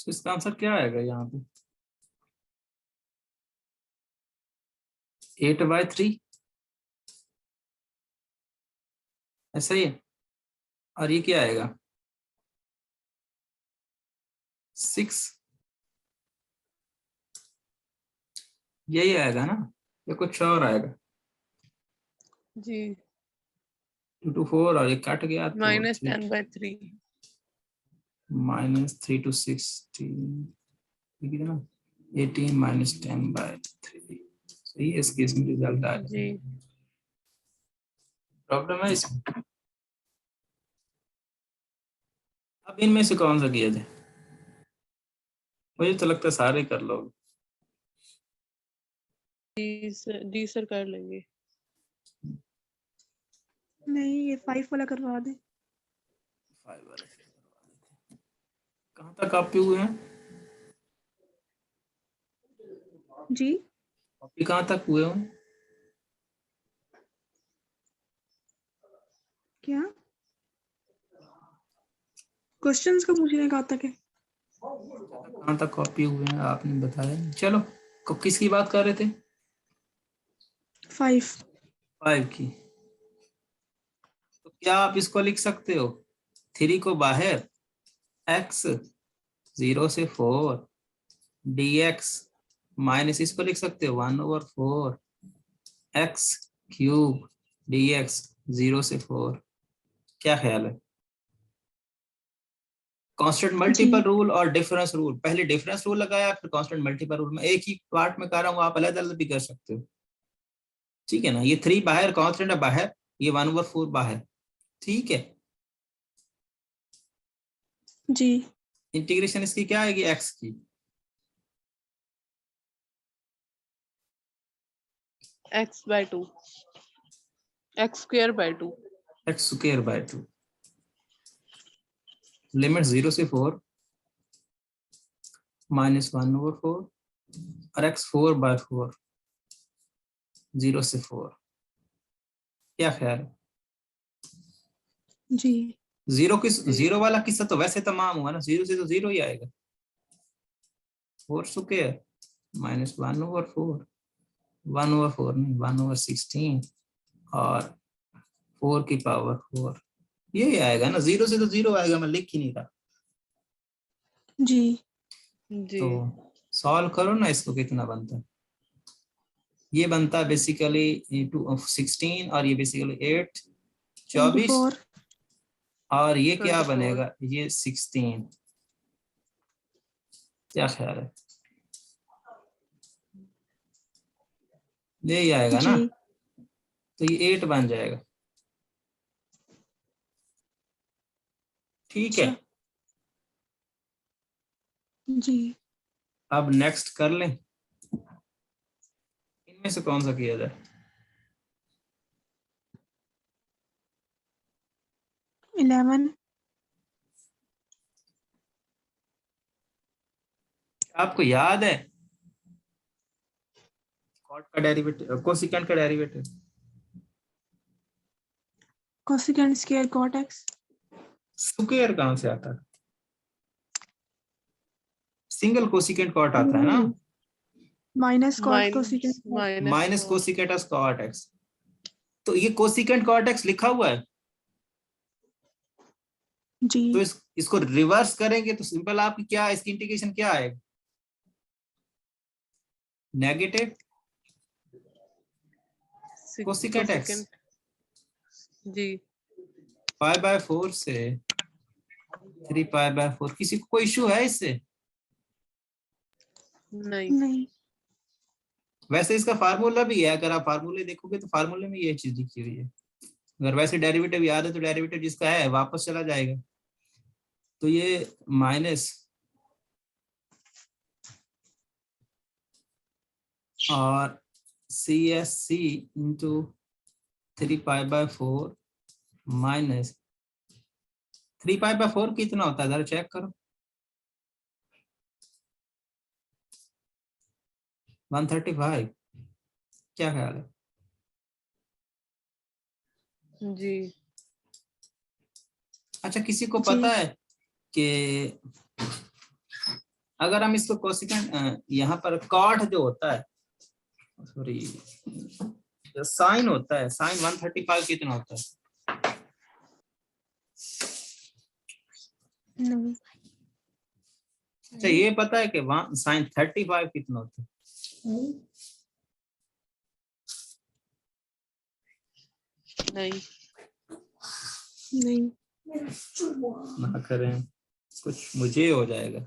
तो इसका आंसर क्या आएगा यहाँ पे? 8/3 ऐसा ही है। और ये क्या आएगा? 6, यही आएगा ना या कुछ और आएगा? जी 2 to 4 और ये कट गया तो -10/3 -3 to 16 कितना? 18 -10/3 सही है। इस केस में रिजल्ट आएगा। जी प्रॉब्लम है इसमें। अब इनमें से कौन सा किया जाए? मुझे तो लगता है सारे कर लो। डी सर कर लेंगे। नहीं ये 5 वाला करवा दे। 5 वाला कहाँ तक कॉपी हुए हैं? जी कॉपी कहाँ तक हुए हैं? क्या क्वेश्चंस का पूछने का तक है? कहाँ तक कॉपी हुए हैं आपने बताया। चलो किसकी बात कर रहे थे? 5 5 की। तो क्या आप इसको लिख सकते हो? 3 को बाहर x 0 से 4 dx माइनस इसको लिख सकते हो 1/4 x³ dx 0 से 4। क्या ख्याल है? कांस्टेंट मल्टीपल रूल और डिफरेंस रूल। पहले डिफरेंस रूल लगाया फिर कांस्टेंट मल्टीपल रूल में एक ही पार्ट में कर रहा हूँ, आप अलग अलग भी कर सकते हो। ठीक है ना? ये 3 बाहर कांस्टेंट है बाहर, ये 1/4 बाहर। ठीक है। जी इंटीग्रेशन इसकी क्या आएगी? x की x/2 x²/2 x²/2 लिमिट 0 से 4 -1/4 और x4/4 0 से 4। क्या ख्याल है? जी 0 वाला किस्सा तो वैसे तमाम हुआ ना, 0 से तो 0 ही आएगा। 4² -1/4 1/4 नहीं 1/16 और 4 की पावर 4 यही आएगा ना। 0 से तो 0 आएगा, मैं लिख ही नहीं रहा। जी जी तो सॉल्व करो ना इसको, कितना बनता है? ये बनता है बेसिकली 16 और ये बेसिकली 8 24 24 और ये क्या 24 बनेगा? ये 16। क्या ख्याल है? यही आएगा ना। जी तो ये 8 बन जाएगा। ठीक है। अच्छा जी अब नेक्स्ट कर लें। इनमें से कौन सा किया जाए? 11 आपको याद है कॉट का डेरिवेटिव, कोसिकेंट का derivative? Cosecant square cot x. Square कहां से आता है? सिंगल कोसिकेंट कॉट आता है ना। Minus cot cosecant minus cosecant cot x. तो ये कोसिकेंट कॉट एक्स लिखा हुआ है। जी तो इसको रिवर्स करेंगे तो सिंपल आपकी क्या इसकी इंटीग्रेशन क्या आएगा? नेगेटिव कोसिकेंट एक्स जी π/4 से 3π/4। किसी को कोई इशू है इससे? नहीं वैसे इसका फार्मूला भी है, अगर आप फार्मूले देखोगे तो फार्मूले में ये चीज लिखी हुई है। अगर वैसे डेरिवेटिव याद है तो डेरिवेटिव जिसका है वापस चला जाएगा। तो ये माइनस और CSC इंटू 3π/4 माइनस 3π/4 कितना होता है जरा चेक करो। 135। क्या ख्याल है? जी अच्छा किसी को जी पता है कि अगर हम इसको कोसिकेंट यहाँ पर कॉट जो होता है, सॉरी साइन होता है, साइन 135 कितना होता है? नहीं। अच्छा ये पता है कि साइन 35 कितना होता है? नहीं। नहीं। ना करें कुछ, मुझे हो जाएगा।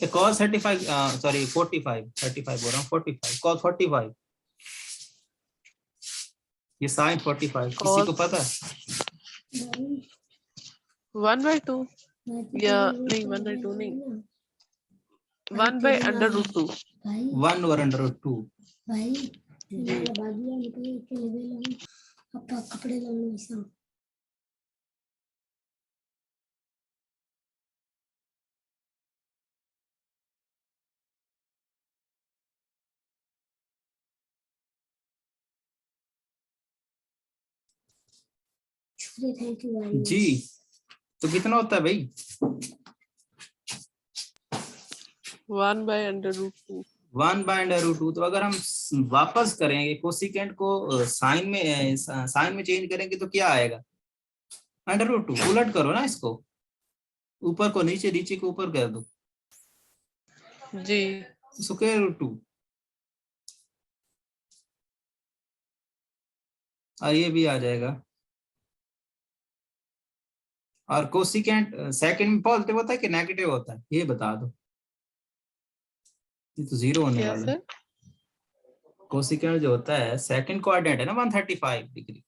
cos 35 सॉरी 35 बोल रहा हूँ, 45 cos 45, ये साइन 45 किसी को पता है? 1/2 या नहीं, 1/2 नहीं, 1/√2। 1 और √2। कपड़े लाने जी तो कितना होता है भाई? 1/√2। 1/√2। तो अगर हम वापस करेंगे कोसिकेंट को साइन में चेंज करेंगे तो क्या आएगा? √2। उलट करो ना इसको, ऊपर को नीचे, नीचे को ऊपर कर दो, जी। √2। और ये भी आ जाएगा। और कोसिकेंट सेकंड में पॉजिटिव होता है कि नेगेटिव होता है, ये बता दो। ये तो 0 होने क्या वाला है। सर? कोसिकेंट जो होता है सेकंड क्वाड्रेंट है ना 135 डिग्री,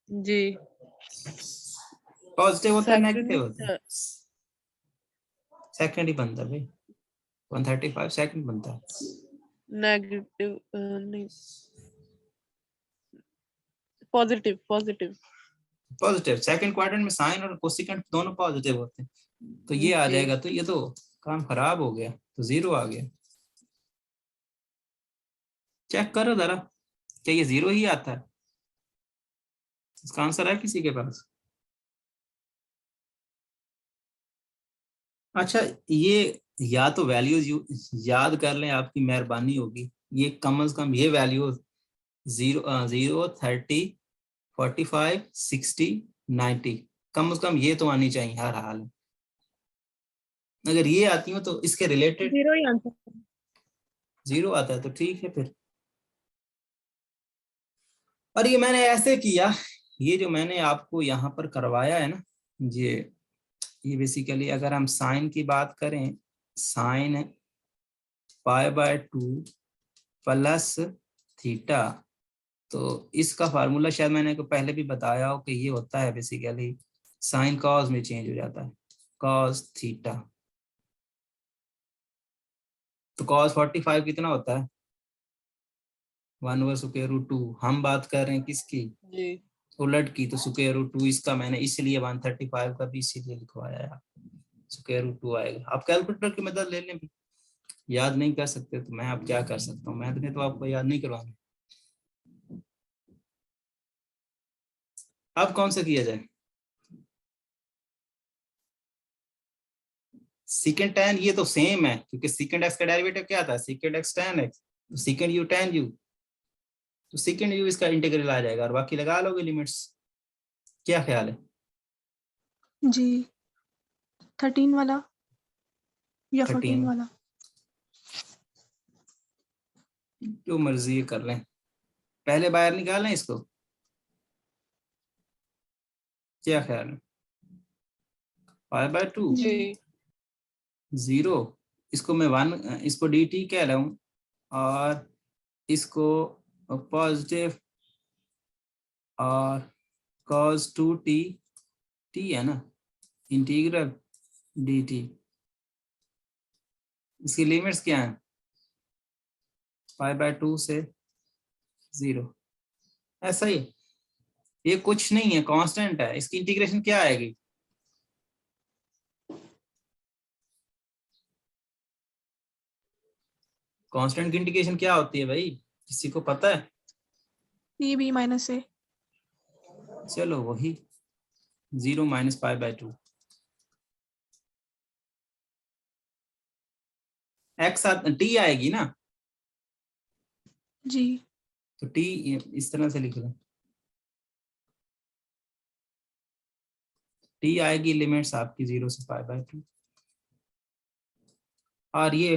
जी। पॉजिटिव होता है सेकंड नेगेटिव होता है? सेकंड ही बनता है भाई, 135 सेकंड बनता है। नेगेटिव नहीं, पॉजिटिव। पॉजिटिव सेकंड क्वाड्रेंट में साइन और कोसिकेंट दोनों पॉजिटिव होते हैं, तो ये आ जी। जाएगा। तो ये तो काम खराब हो गया, तो 0 आ गया। चेक करो जरा, क्या ये 0 ही आता है? इसका आंसर है किसी के पास? अच्छा ये या तो वैल्यूज याद कर लें, आपकी मेहरबानी होगी। ये कम से कम ये वैल्यू 0, 30, 45, 60, 90 कम से कम ये तो आनी चाहिए हर हाल में। अगर ये आती हो तो इसके रिलेटेड 0 ही आंसर। 0 आता है तो ठीक है फिर। और ये मैंने ऐसे किया, ये जो मैंने आपको यहाँ पर करवाया है ना, ये बेसिकली अगर हम साइन की बात करें, साइन π/2 प्लस थीटा, तो इसका फार्मूला शायद मैंने को पहले भी बताया हो कि ये होता है बेसिकली साइन कॉस में चेंज हो जाता है, कॉस थीटा। तो कॉस 45 कितना होता है? 1/√2। हम बात कर रहे हैं किसकी? जी। उलट की, तो √2 इसका मैंने इसलिए 135 का भी इसीलिए लिखवाया है। √2 आएगा। आप कैलकुलेटर की मदद ले लें, याद नहीं कर सकते तो मैं आप क्या कर सकता हूँ, मैंने तो आपको याद नहीं करवाना। अब कौन सा किया जाए? सीकेंड tan, ये तो सेम है क्योंकि सीकेंड x का डेरिवेटिव क्या था? सीकेंड x tan x, तो सीकेंड u tan u, तो सीकेंड u इसका इंटीग्रल आ जाएगा और बाकी लगा लोगे लिमिट्स। क्या ख्याल है? जी 13 वाला या 14 13, वाला? जो मर्जी कर लें, पहले बाहर निकालें इसको, क्या ख्याल है? π/2 जी। 0, इसको मैं 1, इसको dt कह रहा हूँ, और इसको पॉजिटिव और cos 2t, t है ना, इंटीग्रल dt, इसकी लिमिट्स क्या है? π/2 से 0। ऐसा ही, ये कुछ नहीं है, कांस्टेंट है। इसकी इंटीग्रेशन क्या आएगी? कांस्टेंट की इंटीग्रेशन क्या होती है भाई, किसी को पता है? b minus a। चलो वही 0 - π/2। एक्स टी आएगी ना, जी तो टी इस तरह से लिख लो, टी आएगी लिमिट्स आपकी 0 से π/2। और ये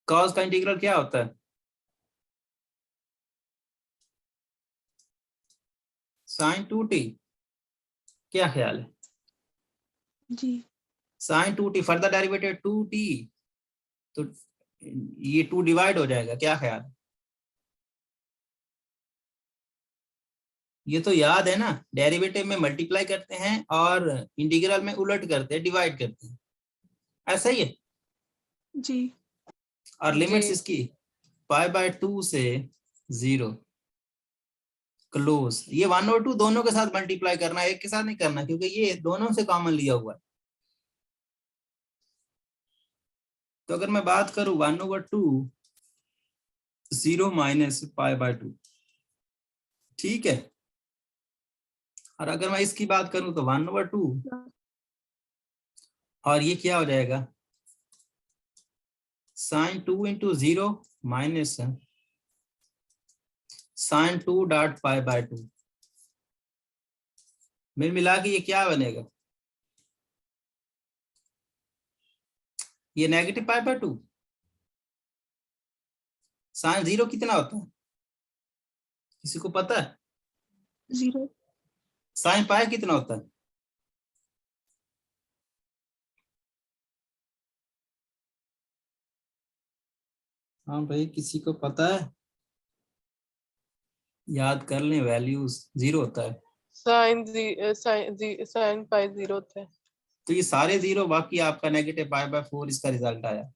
कॉस का इंटीग्रल क्या होता है, sin 2t, क्या ख्याल है, जी sin 2t further derivative 2t, तो ये 2 डिवाइड हो जाएगा, क्या ख्याल है? ये तो याद है ना, डेरिवेटिव में मल्टीप्लाई करते हैं और इंटीग्रल में उलट करते हैं, डिवाइड करते हैं, ऐसा ही है। जी और लिमिट्स जी इसकी π/2 से 0 क्लोज, ये 1 और 2 दोनों के साथ मल्टीप्लाई करना है, एक के साथ नहीं करना, क्योंकि ये दोनों से कॉमन लिया हुआ है। तो अगर मैं बात करूं 1/2 0 माइनस π/2, ठीक है। और अगर मैं इसकी बात करूं तो 1/2, और ये क्या हो जाएगा, sin 2 × 0 माइनस sin 2.π/2, मिला के ये क्या बनेगा, ये नेगेटिव π/2। sin 0 कितना होता है, किसी को पता है? 0 sin π कितना होता है? हाँ भाई, किसी को पता है? याद कर लें, वैल्यूज 0 होता है, साइन पाई 0 होता है। तो ये सारे 0, बाकी आपका नेगेटिव π/4 इसका रिजल्ट आया,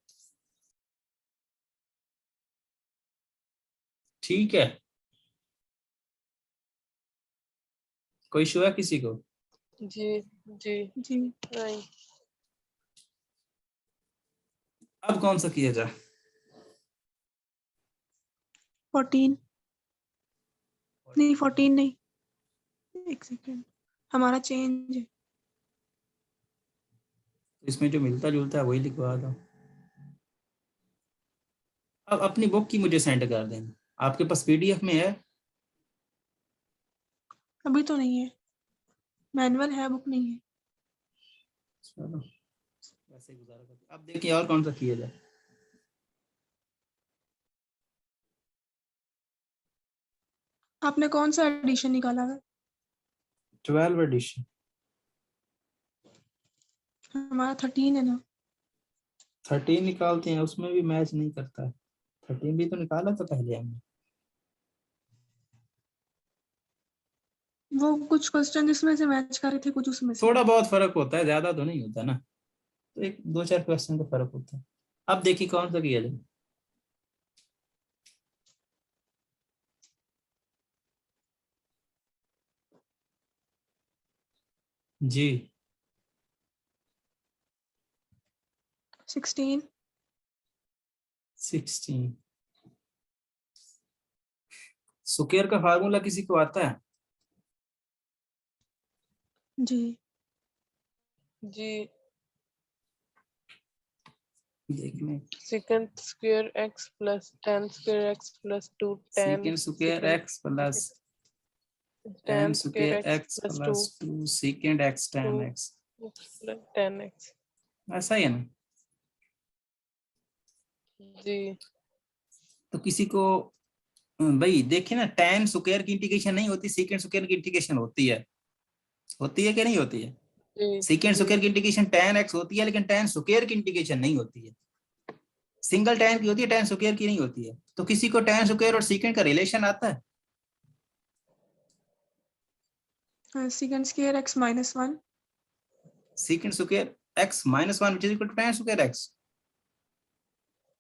ठीक है। कोई इशू है किसी को? जी जी जी नहीं। अब कौन सा किया जाए? 14 नहीं 14 नहीं, एक सेकेंड, हमारा चेंज है। इसमें जो मिलता जुलता है वही लिखवा दो। अब अपनी बुक की मुझे सेंड कर देना, आपके पास पीडीएफ में है? अभी तो नहीं है, मैनुअल है, बुक नहीं है। चलो वैसे गुजारा करते, अब देखिए और कौन सा किया जाए। आपने कौन सा एडिशन निकाला है? 12 एडिशन। हमारा 13 है ना। 13 निकालते हैं, उसमें भी मैच नहीं करता है। 13 भी तो निकाला था पहले हमने। वो कुछ क्वेश्चन जिसमें से मैच कर रहे थे, कुछ उसमें से। थोड़ा बहुत फर्क होता है, ज्यादा तो नहीं होता ना, तो एक 2-4 क्वेश्चन का फर्क होता है। अब देखिए कौन सा किया जाए। जी 16 स्क्वायर का फार्मूला किसी को आता है? जी जी देखने, second square x plus tan square x plus 2 tan second square x plus tan tan square square x x plus 2 plus 2 second x tan 2 x, tan x। ऐसा ही है ना। जी तो किसी को भाई देखिए ना, tan स्क्वायर की इंटीग्रेशन नहीं होती, सेकेंड स्क्वायर की इंटीग्रेशन होती है कि नहीं होती है? जी सेकेंड जी स्क्वायर की इंटीग्रेशन tan x होती है, लेकिन tan स्क्वायर की इंटीग्रेशन नहीं होती है। सिंगल tan की होती है, tan स्क्वायर की नहीं होती है। तो किसी को tan स्क्वायर और सेकेंड का रिलेशन आता है? Secant square x minus 1। Secant square x minus 1 which is equal to tan square x,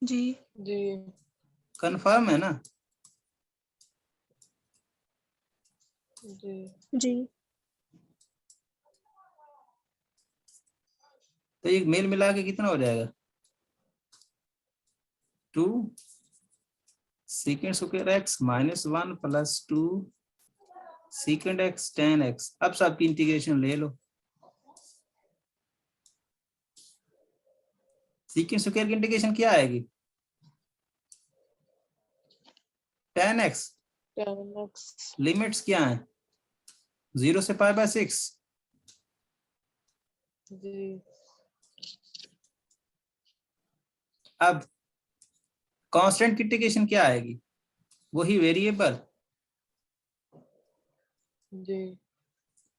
जी जी कंफर्म है ना? जी जी तो ये मेल मिला के कितना हो जाएगा, 2 second square x minus 1 plus 2 second x tan x। अब सबकी इंटीग्रेशन ले लो, सीकेंट स्क्वायर की इंटीग्रेशन क्या आएगी? 10x। 10x। लिमिट्स क्या है? 0 से π/6। जी अब कांस्टेंट की इंटीग्रेशन क्या आएगी? वही वेरिएबल। जी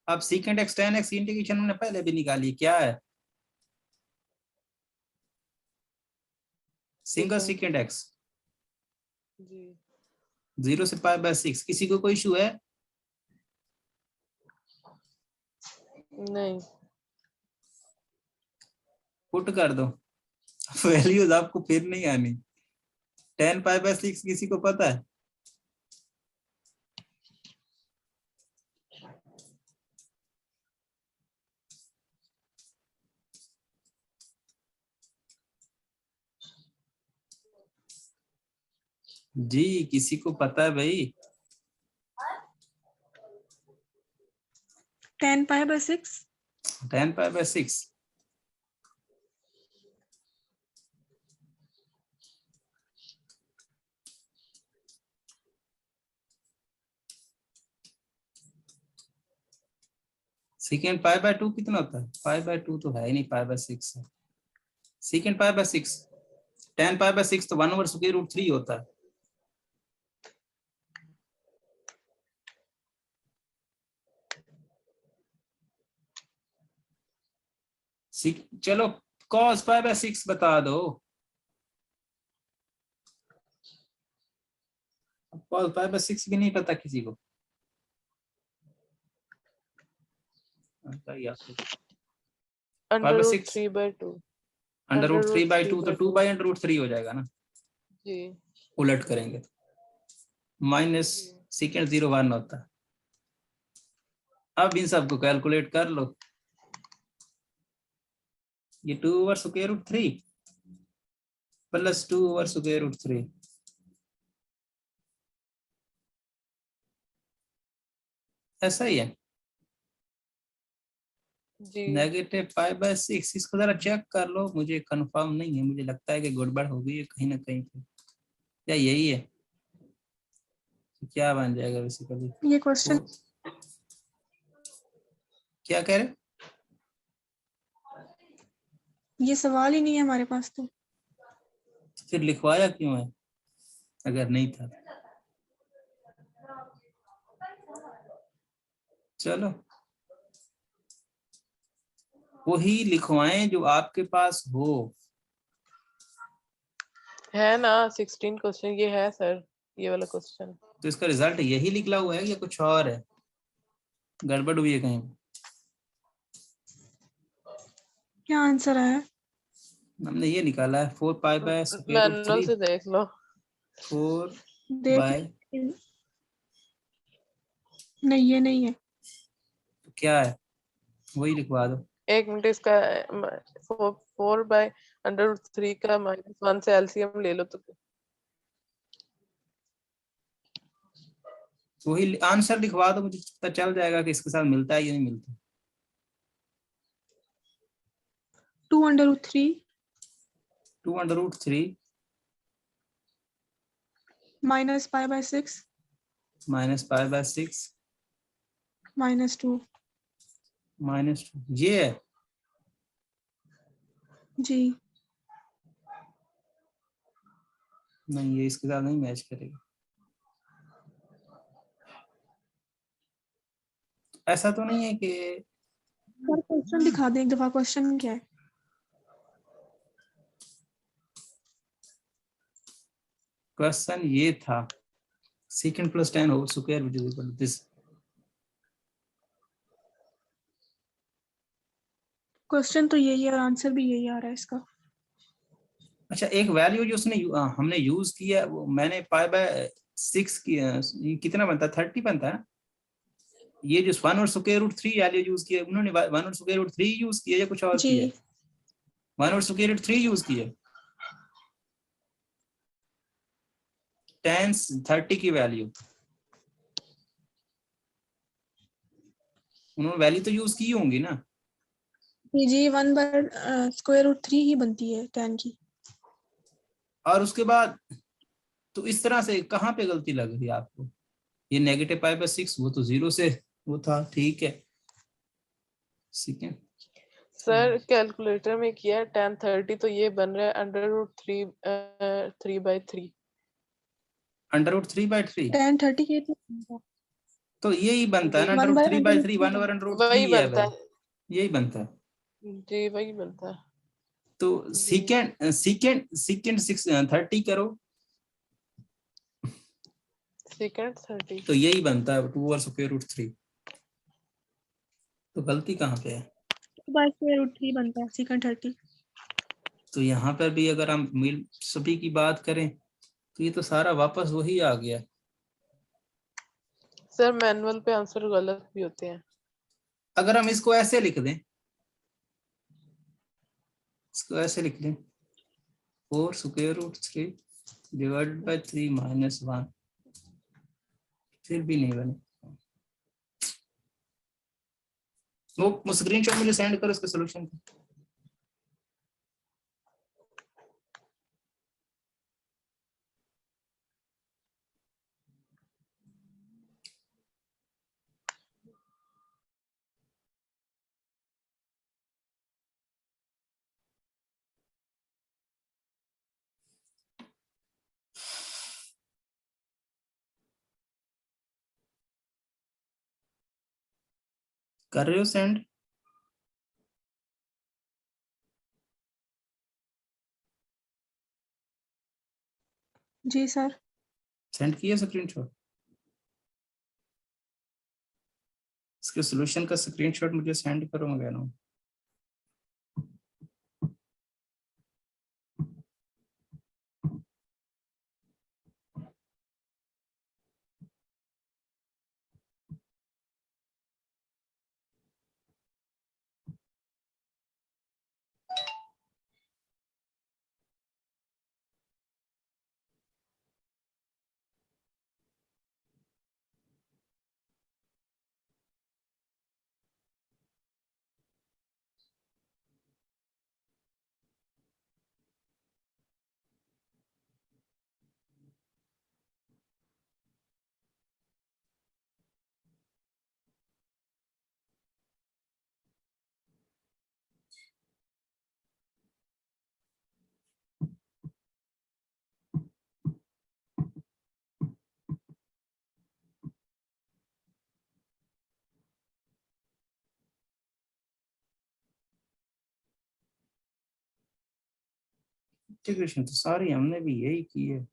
अब सीकेंट x tan x की इंटीग्रेशन हमने पहले भी निकाली, क्या है? Single Secant। सीकेंट x जी 0 से π/6। किसी को कोई इशू है? नहीं। पुट कर दो। वैल्यूज आपको फिर नहीं आनी। 10 π/6 किसी को पता है? जी किसी को पता है भाई? 10 π/6। 10 π/6। सीकेंट π/2 कितना होता है? π/2 तो है ही नहीं, π/6 है। सीकेंट π/6 10 π/6 तो 1/√3 होता है। चलो cos π/6 बता दो। cos π/6 भी नहीं पता किसी को? √3/2। √3/2 तो 2/√3 हो जाएगा ना, जी उलट करेंगे तो। माइनस सीकेंट 0 1 होता है। अब इन सबको कैलकुलेट कर लो। ये 2/√3 प्लस 2/√3 ऐसा ही है। जी नेगेटिव π/6 इसको जरा चेक कर लो, मुझे कंफर्म नहीं है, मुझे लगता है कि गड़बड़ हो गई है कहीं ना कहीं पे। या यही है? तो क्या बन जाएगा बेसिकली? ये क्वेश्चन क्या कह रहे? ये सवाल ही नहीं है हमारे पास तो। फिर लिखवाया क्यों है अगर नहीं था? चलो वही लिखवाएं जो आपके पास हो। है ना 16 क्वेश्चन, ये है सर, ये वाला क्वेश्चन। तो इसका रिजल्ट यही निकला हुआ है या कुछ और है? गड़बड़ हुई है कहीं? क्या आंसर है? हमने ये निकाला है 4 π/√3 मैनुअल से देख लो। 4 देख बाय नहीं, ये नहीं है। तो क्या है? वही लिखवा दो। 1 मिनट, इसका 4/√3 का -1 से एलसीएम ले लो तो वही आंसर लिखवा दो, मुझे पता चल जाएगा कि इसके साथ मिलता है या नहीं मिलता। 2√3 2√3 माइनस π/6 -π/6 -2। -2 ये है। जी नहीं ये इसके साथ नहीं मैच करेगा। ऐसा तो नहीं है कि सर क्वेश्चन दिखा दें एक दफा, क्वेश्चन क्या है? क्वेश्चन ये था secant + tan whole square which is equal to this। Question तो यही है और आंसर भी यही आ रहा है इसका। अच्छा एक वैल्यू जो उसने हमने यूज किया वो मैंने π/6 किया, ये कितना बनता है? 30 बनता है। ये जो 1/√3 वैल्यू यूज किया उन्होंने 1/√3 यूज किया या कुछ और जी किया? 1/√3 यूज किया। tan 30 की वैल्यू उन्होंने वैल्यू तो यूज की होंगी ना। जी 1/√3 ही बनती है tan की। और उसके बाद तो इस तरह से कहाँ पे गलती लग रही है आपको? ये -π/6 वो तो 0 से वो था, ठीक है। ठीक है, सर कैलकुलेटर में किया है tan 30, तो ये बन रहा है √3 3/3। √3/3 tan 30 के तो तो यही बनता है जी ना, वन बाय √3/3 1/√3 वही ही है बनता भाई, है। यही बनता है। जी वही बनता है। तो जी सीकेंड 30 करो सेकंड 30। तो यही बनता है 2/√3। तो गलती कहाँ पे है? 2/√3 बनता है secant 30। तो यहाँ पर भी अगर हम मिल सभी की बात करें तो ये तो सारा वापस वही आ गया। सर मैनुअल पे आंसर गलत भी होते हैं। अगर हम इसको ऐसे लिख दें, इसको ऐसे लिख दें 4√3 डिवाइडेड बाय 3 - 1, फिर भी नहीं बने। वो स्क्रीनशॉट मुझे सेंड करो इसका सॉल्यूशन। कर रहे हो सेंड? जी सर। सेंड किया स्क्रीनशॉट? इसके सॉल्यूशन का स्क्रीनशॉट मुझे सेंड करो, मैं कह रहा हूँ। इंटीग्रेशन तो सारी हमने भी यही की है।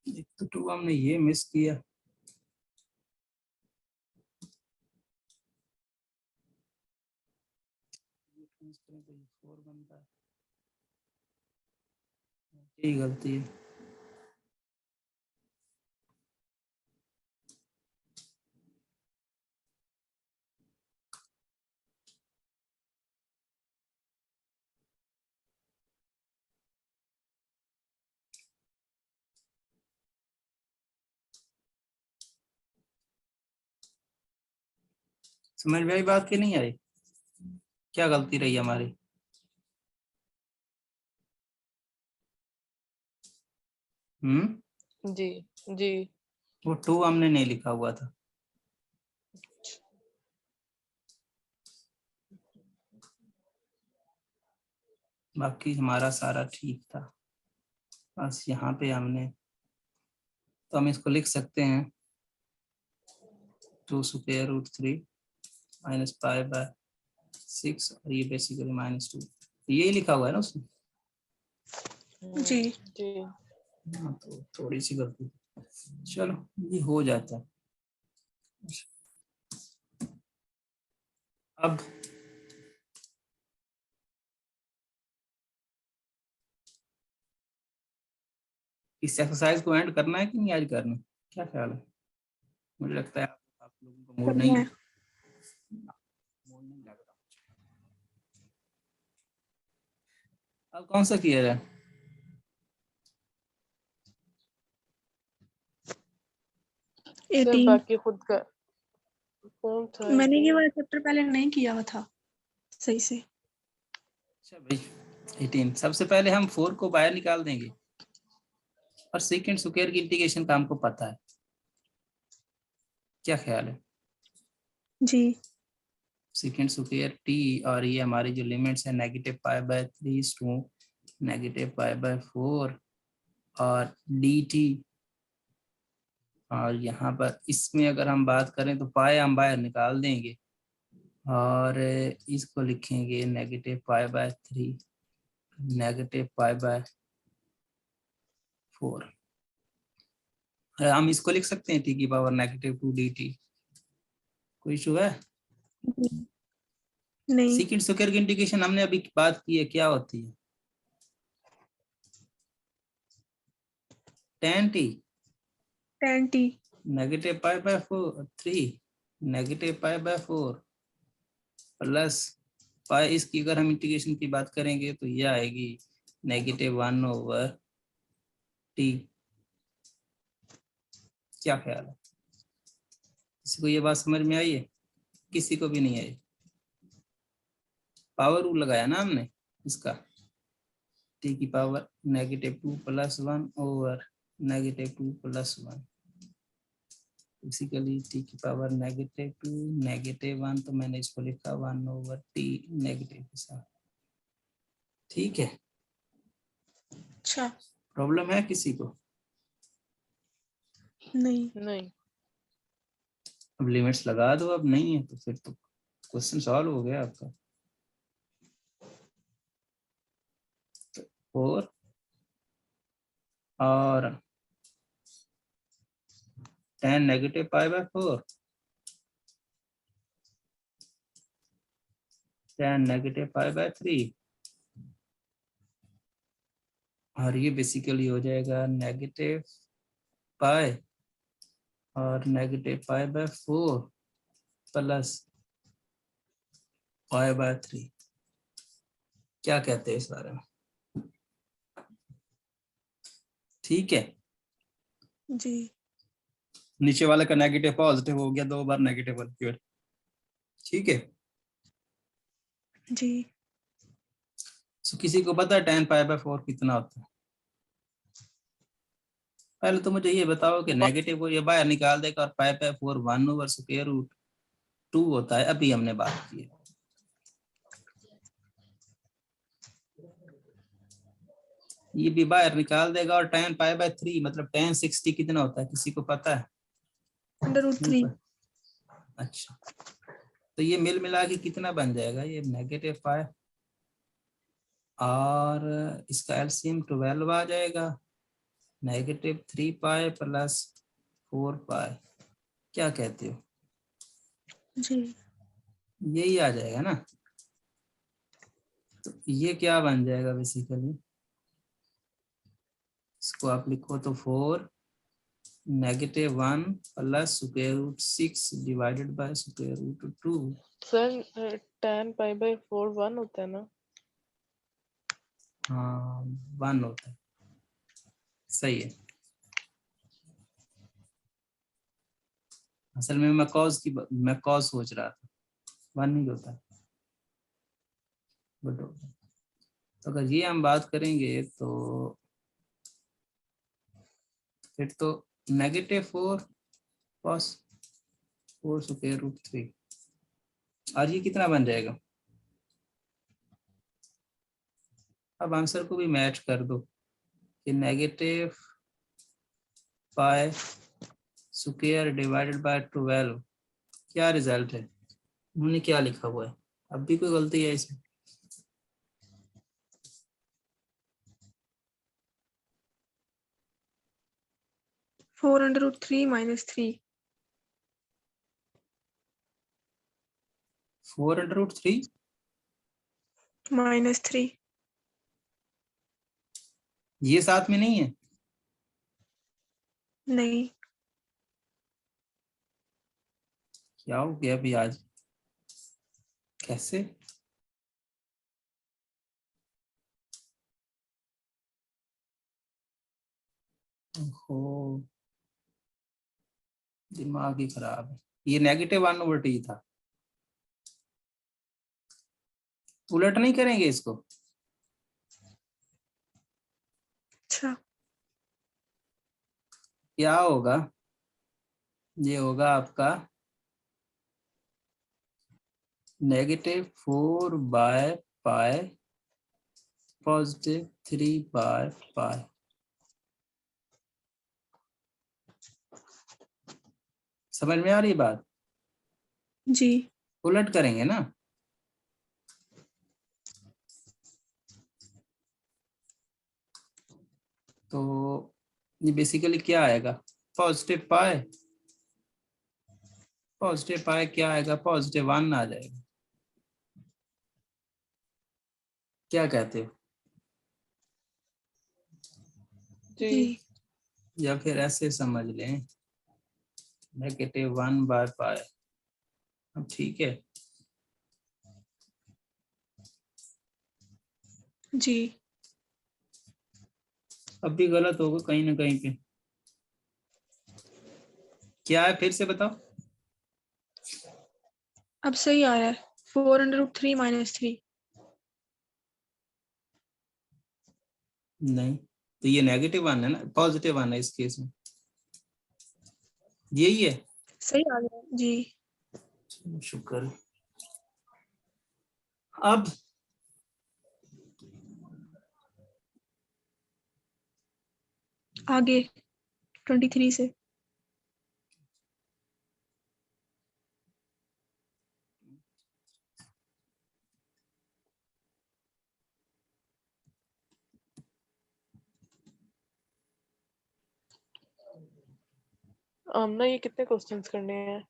एक तो 2 हमने ये मिस किया। यही गलती है। समझ में आई बात की नहीं आई? क्या गलती रही हमारी? जी जी वो 2 हमने नहीं लिखा हुआ था। बाकी हमारा सारा ठीक था, बस यहाँ पे हमने, तो हम इसको लिख सकते हैं 2 square root 3 minus pi by 6 और ये बेसिकली -2, यही लिखा हुआ है ना उसमें। जी। जी। हाँ, तो थोड़ी सी गलती, चलो ये हो जाता है। अब इस एक्सरसाइज को एंड करना है कि नहीं आज करना, क्या ख्याल है? मुझे लगता है आप लोगों को मूड नहीं करना है। मूड नहीं लग रहा। अब कौन सा किया जाए? सर 18। बाकी खुद का कौन था मैंने ये 18? वाला चैप्टर पहले नहीं किया हुआ था सही से। अच्छा भाई 18, सबसे पहले हम 4 को बाहर निकाल देंगे और सेकंड स्क्वायर की इंटीग्रेशन का हमको पता है, क्या ख्याल है? जी। सेकंड स्क्वायर टी और ये हमारी जो लिमिट्स है -π/3 टू -π/4 और डी टी, और यहाँ पर इसमें अगर हम बात करें तो पाए हम बाहर निकाल देंगे और इसको लिखेंगे -π/3 -π/4। हम इसको लिख सकते हैं t⁻² dt, कोई इशू है? नहीं। सेकंड स्क्वायर की इंटीग्रेशन हमने अभी बात की है, क्या होती है? tan t tan t। -π/3 -π/4 plus pi, इसकी अगर हम इंटीग्रेशन की बात करेंगे तो ये आएगी -1/t। क्या ख्याल है, किसी को ये बात समझ में आई है? किसी को भी नहीं आई? पावर रूल लगाया ना हमने इसका, t⁻² +1/(-2 + 1) बेसिकली t⁻² -1, तो मैंने इसको लिखा 1/t नेगेटिव के साथ। ठीक है, अच्छा। प्रॉब्लम है किसी को? नहीं। नहीं। अब लिमिट्स लगा दो, अब नहीं है तो फिर तो क्वेश्चन सॉल्व हो गया आपका। 4 और tan -π/4 tan -π/3 और ये बेसिकली हो जाएगा -π और -π/4 प्लस π/3। क्या कहते हैं इस बारे में? ठीक है, जी। नीचे वाले का नेगेटिव पॉजिटिव हो गया, 2 बार नेगेटिव बन। ठीक है, जी। so, किसी को पता है tan π/4 कितना होता है? पहले तो मुझे ये बताओ कि नेगेटिव को ये बाहर निकाल देगा और π/4 1/√2 होता है, अभी हमने बात की है। ये भी बाहर निकाल देगा और tan π/3 मतलब tan 60 कितना होता है, किसी को पता है? √3। अच्छा, तो ये मिल मिला के कितना बन जाएगा? ये -π और इसका एलसीएम 12 आ जाएगा, -3π + 4π। क्या कहते हो, जी। यही आ जाएगा ना? तो ये क्या बन जाएगा बेसिकली, इसको आप लिखो तो 4 -1 + √6 डिवाइडेड बाय √2। सर tan π/4 1 होता है ना? हाँ 1 होता है, सही है। असल में मैं कॉज सोच रहा था, 1 नहीं होता है, बट तो अगर ये हम बात करेंगे तो फिर तो -4 cos 4√3 और ये कितना बन जाएगा? अब आंसर को भी मैच कर दो कि -π² डिवाइडेड बाय 12 क्या रिजल्ट है, उन्होंने क्या लिखा हुआ है, अब भी कोई गलती है इसमें? (4√3 - 3). 4√3 -3। ये साथ में नहीं है? नहीं। क्या हो गया अभी आज, कैसे? ओहो, दिमाग ही खराब है। ये -1/t था, उलट नहीं करेंगे इसको? अच्छा। क्या होगा, ये होगा आपका -4/π +3/π। समझ में आ रही बात? जी। उलट करेंगे ना, तो ये बेसिकली क्या आएगा, +π क्या आएगा, +1 आ जाएगा। क्या कहते हो? जी। जी। या फिर ऐसे समझ लें, -1/π। अब ठीक है। जी। अब भी गलत होगा कहीं ना कहीं पे। क्या है फिर से बताओ? अब सही आ रहा है। 4√3 - 3। नहीं, तो ये -1 है ना, +1 है इस केस में, यही है। सही आ गया जी। चलो, शुक्र है। अब आगे 23 से। आमना ये कितने क्वेश्चंस करने हैं?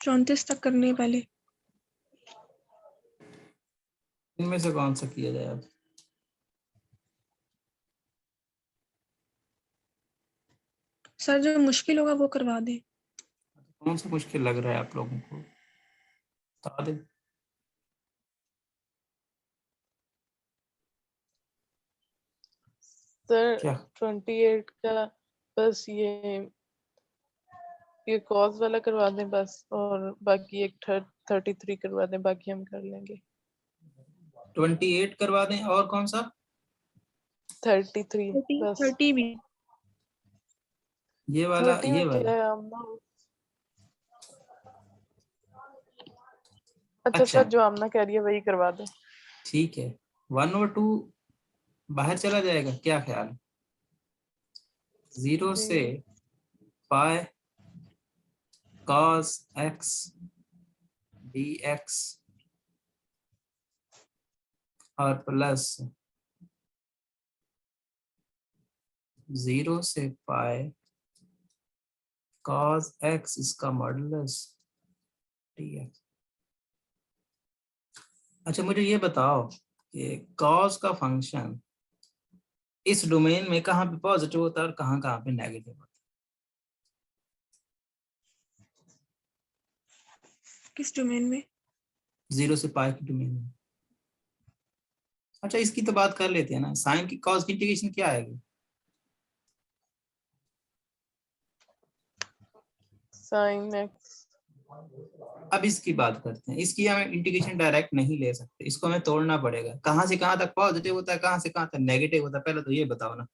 34 तक करने हैं पहले। इनमें से कौन सा किया जाए अब? सर जो मुश्किल होगा वो करवा दे। कौन सा मुश्किल लग रहा है आप लोगों को, बता दे। सर क्या? 28 का बस ये कॉज वाला करवा दें बस, और बाकी एक 33 करवा दें, बाकी हम कर लेंगे। 28 करवा दें, और कौन सा? 33 बस। 30 भी। ये वाला, 30 ये में क्या वाला। है आमना? अच्छा अच्छा, सर, जो आमना कह रही है वही करवा दें। ठीक है। 1/2 बाहर चला जाएगा, क्या ख्याल है? 0 जी। से पाई cos x dx और प्लस 0 से पाई cos x इसका मॉडुलस dx। अच्छा, मुझे ये बताओ कि cos का फंक्शन इस डोमेन में कहाँ पे पॉजिटिव होता है और कहाँ कहाँ पे नेगेटिव होता किस डोमेन में? है? 0 से पाई की डोमेन में। अच्छा, इसकी तो बात कर लेते हैं ना, साइन की cos की इंटीग्रेशन क्या आएगी? sin x। अब इसकी बात करते हैं, इसकी हम इंटीग्रेशन डायरेक्ट नहीं ले सकते, इसको हमें तोड़ना पड़ेगा। कहाँ से कहाँ तक पॉजिटिव होता है, कहाँ से कहाँ तक नेगेटिव होता है, पहले तो ये बताओ ना।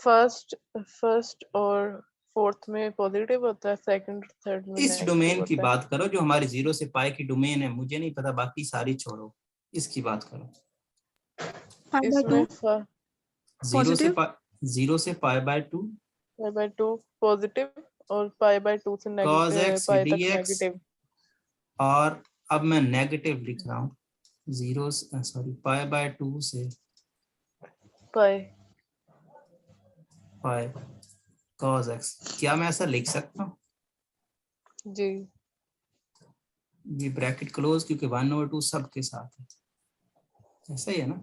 फर्स्ट और फोर्थ में पॉजिटिव होता है, सेकंड थर्ड में इस नेगेटिव डोमेन की होता है। बात करो जो हमारी 0 से पाई की डोमेन है, मुझे नहीं पता, बाकी सारी छोड़ो, इसकी बात करो। π/2 इसमें 0 से पॉजिटिव। पाई, 0 से π/2 पाई बाय 2 पॉजिटिव और पाई बाय 2 से cos x पाई तक dx नेगेटिव। और अब मैं नेगेटिव लिख रहा हूँ, जीरो सॉरी पाई बाय 2 से पाई पाई cos x। क्या मैं ऐसा लिख सकता हूँ? जी। ये ब्रैकेट क्लोज, क्योंकि 1/2 सबके साथ है, ऐसा ही है ना।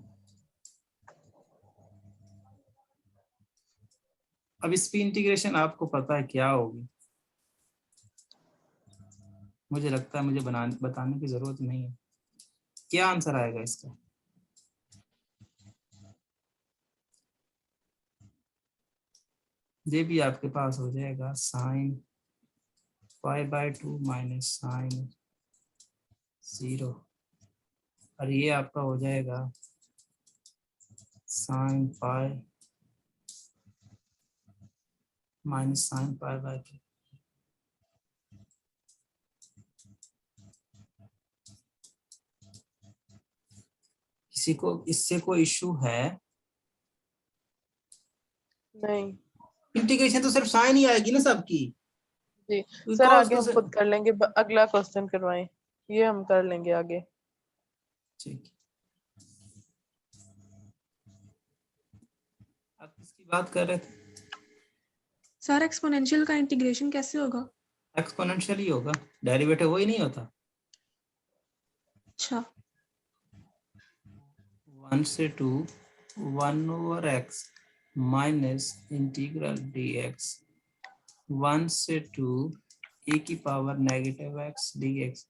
अब इसकी इंटीग्रेशन आपको पता है क्या होगी, मुझे लगता है मुझे बताने की जरूरत नहीं है। क्या आंसर आएगा इसका? ये भी आपके पास हो जाएगा sine pi by 2 minus sine 0, और ये आपका हो जाएगा sine pi minus sine pi by 2। किसी को इससे कोई इश्यू है? नहीं इंटीग्रेशन तो सिर्फ साइन ही आएगी ना सबकी। जी तो सर, cos आगे हम खुद कर लेंगे, अगला क्वेश्चन करवाएं, ये हम कर लेंगे आगे। ठीक, आप किसकी बात कर रहे थे? सर एक्सपोनेंशियल का इंटीग्रेशन कैसे होगा? एक्सपोनेंशियल ही होगा, डेरिवेटिव वही नहीं होता। अच्छा 1 से 2 1/x माइनस इंटीग्रल dx 1 से 2 e की पावर नेगेटिव x dx।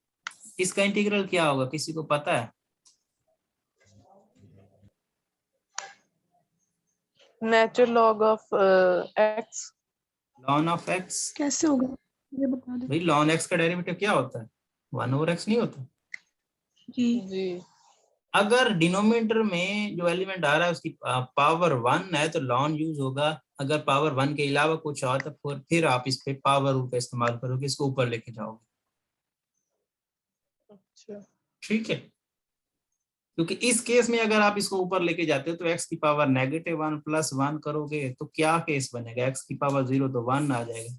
इसका इंटीग्रल क्या होगा, किसी को पता है? Natural log of x. ln of x। कैसे होगा ये बता दो। भाई ln x का डेरिवेटिव क्या होता है? 1/x नहीं होता। जी जी अगर डिनोमिनेटर में जो एलिमेंट आ रहा है उसकी पावर 1 है तो ln यूज होगा। अगर पावर 1 के अलावा कुछ और तो फिर आप इस पे पावर रूल का इस्तेमाल करोगे, इसको ऊपर लेके जाओगे। अच्छा ठीक है, क्योंकि इस केस में अगर आप इसको ऊपर लेके जाते हो तो x की पावर -1 + 1 करोगे तो क्या केस बनेगा? x की पावर 0 तो 1 आ जाएगा,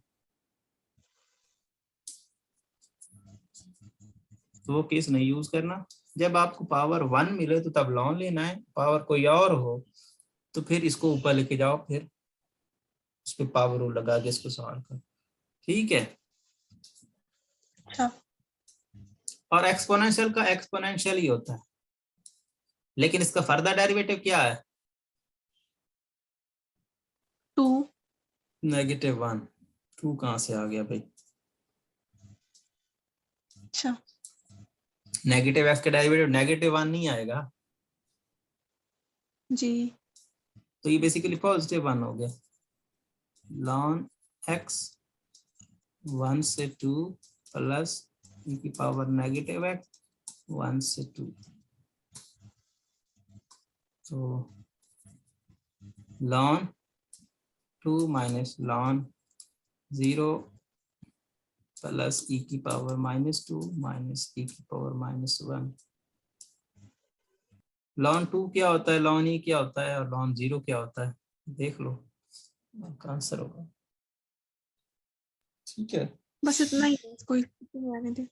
तो वो केस नहीं यूज करना। जब आपको पावर 1 मिले तो तब ln लेना है, पावर कोई और हो तो फिर इसको ऊपर लेके जाओ, फिर उस पर पावर रूल लगा के इसको सॉल्व करो। ठीक है, अच्छा और एक्सपोनेंशियल का एक्सपोनेंशियल ही होता है, लेकिन इसका फर्दर डेरिवेटिव क्या है? 2 -1। 2 कहाँ से आ गया भाई? अच्छा नेगेटिव एक्स का डेरिवेटिव -1 नहीं आएगा, जी तो ये बेसिकली +1 हो गया। ln x 1 से 2 प्लस e की पावर -x 1 से 2, तो ln 2 minus ln 0 plus e की पावर -2 माइनस e की पावर -1। ln 2 क्या होता है, ln e क्या होता है, और ln 0 क्या होता है, देख लो, आपका आंसर होगा। ठीक है, बस इतना ही है, कोई नहीं आने दे।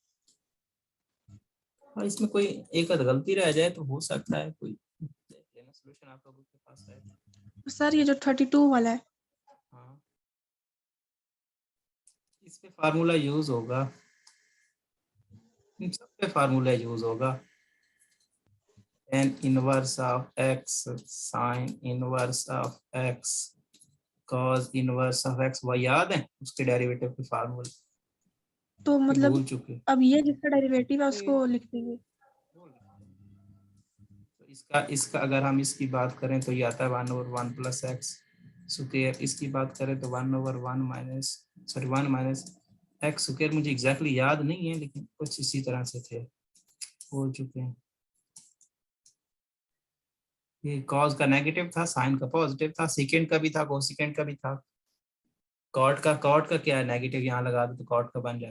और इसमें कोई एक आध गलती रह जाए तो हो सकता है कोई देख लेना, सोल्यूशन आप लोगों के पास है। सर ये जो 32 वाला है, हाँ, इस पे फार्मूला यूज होगा, इन सब पे फार्मूला यूज होगा। tan inverse of x sin inverse of x cos inverse of x, वह याद है उसके डेरिवेटिव के फार्मूले? तो मतलब भूल चुके? अब ये जिसका डेरिवेटिव है जी उसको लिख देंगे। तो इसका इसका अगर हम इसकी बात करें तो ये आता है 1/1 + x स्क्वायर। इसकी बात करें तो 1/1 माइनस 1 माइनस x स्क्वायर। मुझे एग्जैक्टली याद नहीं है लेकिन कुछ इसी तरह से थे, हो चुके हैं। ये कॉस का नेगेटिव था, साइन का पॉजिटिव था, सेकेंड का भी था, कोसेकेंड का भी था। कॉट का क्या है, नेगेटिव यहाँ लगा दो तो कॉट का बन जाता है।